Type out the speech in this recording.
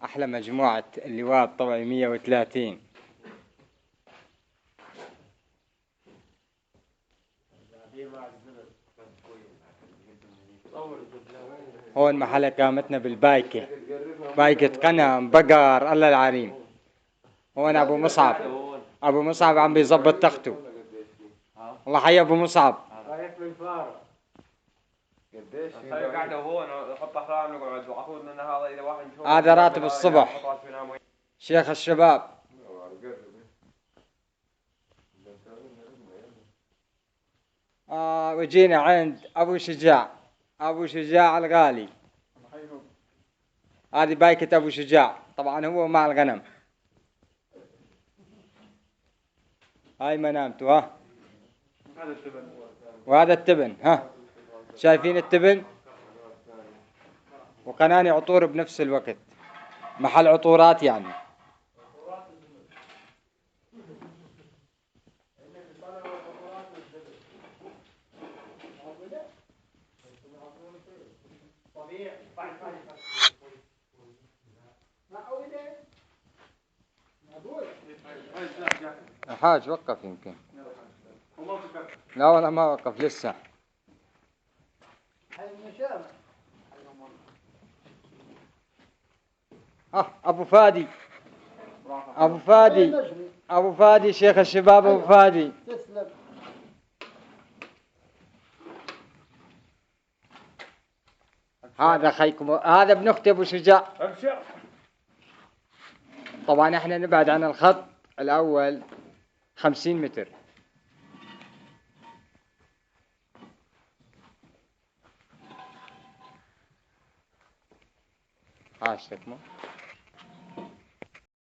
أحلى مجموعة اللواء الطبعي 130. هون محل إقامتنا بالبايكة، بايكة قنا بقر الله العريم. هون أبو مصعب عم بيظبط تخته. الله حي أبو مصعب. قاعدة هون نحط أحلام نقعد وعقود لنا هذا إذا واحد نشوف. هذا راتب الصبح شيخ الشباب. وجينا عند أبو شجاع الغالي. هذه بايكة أبو شجاع، طبعا هو مع الغنم. هاي منامته ها. وهذا التبن ها، شايفين التبن؟ وقناني عطور بنفس الوقت، محل عطورات يعني. الحاج وقف يمكن. لا والله ما وقف لسه. أبو فادي، أبو فادي شيخ الشباب أبو فادي. هذا خيكم، هذا ابن أختي أبو شجاع. طبعا احنا نبعد عن الخط الأول 50 متر. اشتكمه